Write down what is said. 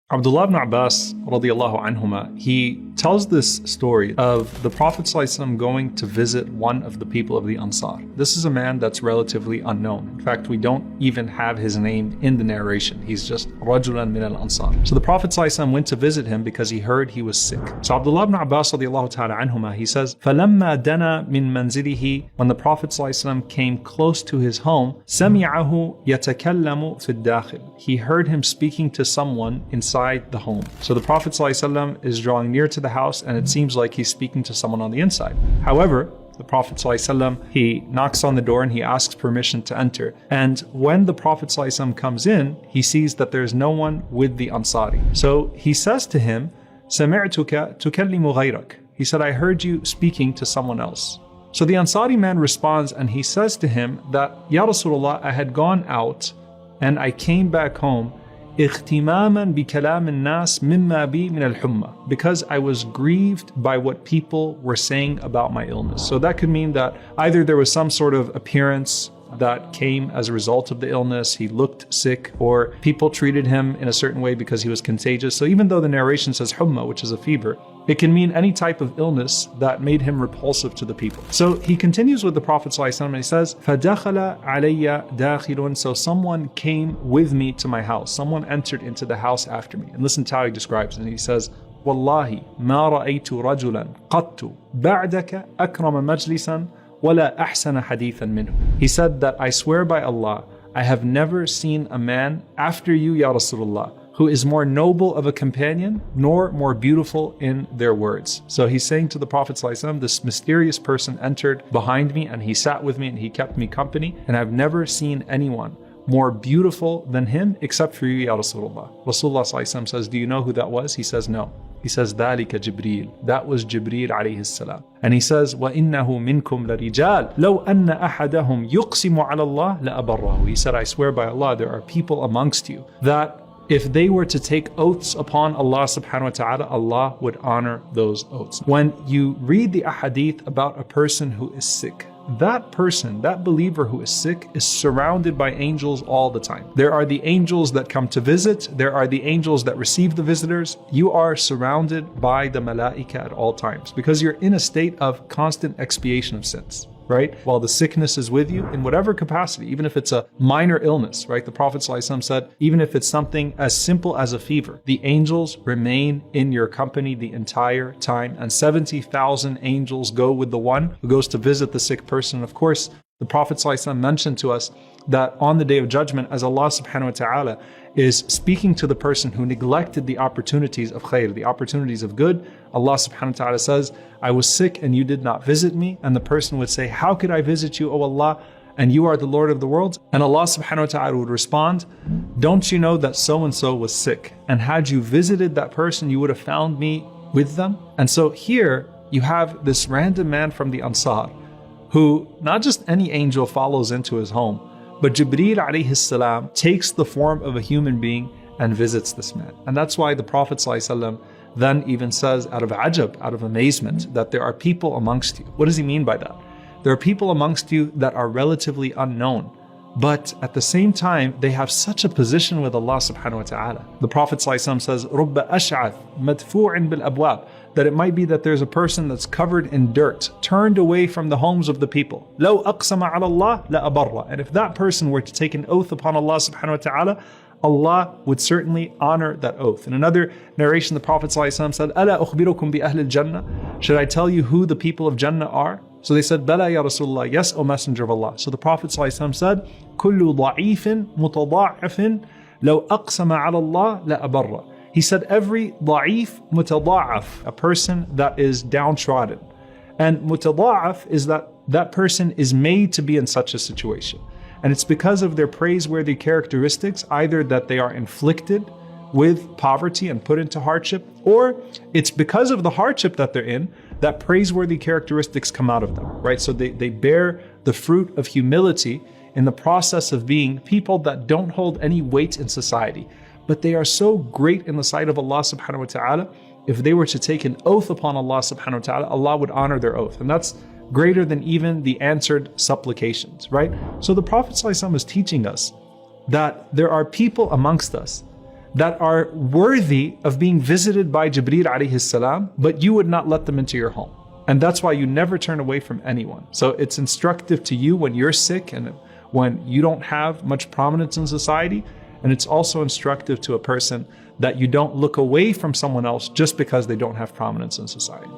Abdullah ibn Abbas radiallahu anhuma, he tells this story of the Prophet ﷺ going to visit one of the people of the Ansar. This is a man that's relatively unknown. In fact, we don't even have his name in the narration. He's just rajulan min al-Ansar. So the Prophet ﷺ went to visit him because he heard he was sick. So Abdullah ibn Abbas radiallahu ta'ala anhuma, he says, فَلَمَّا دَنَا مِن مَنْزِلِهِ, when the Prophet ﷺ came close to his home, سَمِعَهُ يَتَكَلَّمُ فِي الدَّاخِلِ, he heard him speaking to someone inside the home. So the Prophet ﷺ is drawing near to the house and it seems like he's speaking to someone on the inside. However, the Prophet ﷺ, he knocks on the door and he asks permission to enter. And when the Prophet ﷺ comes in, he sees that there's no one with the Ansari. So he says to him, سَمِعْتُكَ تُكَلِّمُ غَيْرَكَ. He said, I heard you speaking to someone else. So the Ansari man responds and he says to him that, Ya Rasulullah, I had gone out and I came back home اغتماما بكلام الناس مما بي من الحمى, because I was grieved by what people were saying about my illness. So that could mean that either there was some sort of appearance that came as a result of the illness, he looked sick, or people treated him in a certain way because he was contagious. So even though the narration says humma, which is a fever, it can mean any type of illness that made him repulsive to the people. So he continues with the Prophet ﷺ and he says, فَدَخَلَ عَلَيَّ دَاخِلٌ, so someone came with me to my house. Someone entered into the house after me. And listen to how he describes it. And he says, وَاللَّهِ مَا رَأَيْتُ رَجُلًا قَطُّ بَعْدَكَ أَكْرَمَ مَجْلِسًا وَلَا أَحْسَنَ حَدِيثًا مِنْهُ. He said that I swear by Allah, I have never seen a man after you, Ya Rasulullah, who is more noble of a companion, nor more beautiful in their words. So he's saying to the Prophet ﷺ, this mysterious person entered behind me and he sat with me and he kept me company, and I've never seen anyone more beautiful than him except for you, Ya Rasulullah. Rasulullah ﷺ says, do you know who that was? He says, no. He says, ذَلِكَ jibreel. That was Jibreel alayhi salam. And he says, وَإِنَّهُ مِنْكُمْ لَرِجَالٌ لَوْ أَنَّ أَحَدَهُمْ يُقْسِمُ عَلَى اللَّهِ لَأَبَرَّهُ. He said, I swear by Allah, there are people amongst you that if they were to take oaths upon Allah subhanahu wa ta'ala, Allah would honor those oaths. When you read the ahadith about a person who is sick, that person, that believer who is sick, is surrounded by angels all the time. There are the angels that come to visit. There are the angels that receive the visitors. You are surrounded by the malaika at all times because you're in a state of constant expiation of sins. Right? While the sickness is with you in whatever capacity, even if it's a minor illness, right? The Prophet ﷺ said, even if it's something as simple as a fever, the angels remain in your company the entire time. And 70,000 angels go with the one who goes to visit the sick person. And of course, the Prophet ﷺ mentioned to us that on the Day of Judgment, as Allah subhanahu wa ta'ala is speaking to the person who neglected the opportunities of khair, the opportunities of good, Allah subhanahu wa ta'ala says, I was sick and you did not visit me. And the person would say, how could I visit you, O Allah? And you are the Lord of the worlds. And Allah subhanahu wa ta'ala would respond, don't you know that so-and-so was sick? And had you visited that person, you would have found me with them. And so here you have this random man from the Ansar who not just any angel follows into his home, but Jibreel alayhi salam takes the form of a human being and visits this man. And that's why the Prophet ﷺ then even says out of ajab, out of amazement, that there are people amongst you. What does he mean by that? There are people amongst you that are relatively unknown, but at the same time, they have such a position with Allah subhanahu wa ta'ala. The Prophet ﷺ says, رُبَّ أَشْعَثْ مَدْفُوعٍ بِالْأَبْوَابِ, that it might be that there's a person that's covered in dirt, turned away from the homes of the people. لَوْ أَقْسَمَ عَلَى اللَّهِ لَأَبَرَّ. And if that person were to take an oath upon Allah subhanahu wa ta'ala, Allah would certainly honor that oath. In another narration, the Prophet ﷺ said, أَلَا أُخْبِرُكُمْ بِأَهْلِ الْجَنَّةِ. Should I tell you who the people of Jannah are? So they said, Bala ya Rasulullah, yes, O Messenger of Allah. So the Prophet ﷺ said, كُلُّ ضَعِيفٍ مُتَضَاعِفٍ لَوْ أَقْسَمَ عَلَى اللَّهِ لَأَبَرَّ. He said, every ضعيف متضاعف, a person that is downtrodden. And mutada'af is that person is made to be in such a situation. And it's because of their praiseworthy characteristics, either that they are inflicted with poverty and put into hardship, or it's because of the hardship that they're in that praiseworthy characteristics come out of them, right? So they bear the fruit of humility in the process of being people that don't hold any weight in society. But they are so great in the sight of Allah subhanahu wa ta'ala, if they were to take an oath upon Allah subhanahu wa ta'ala, Allah would honor their oath. And that's greater than even the answered supplications, right? So the Prophet ﷺ is teaching us that there are people amongst us that are worthy of being visited by Jibreel alayhi salam, but you would not let them into your home. And that's why you never turn away from anyone. So it's instructive to you when you're sick and when you don't have much prominence in society. And it's also instructive to a person that you don't look away from someone else just because they don't have prominence in society.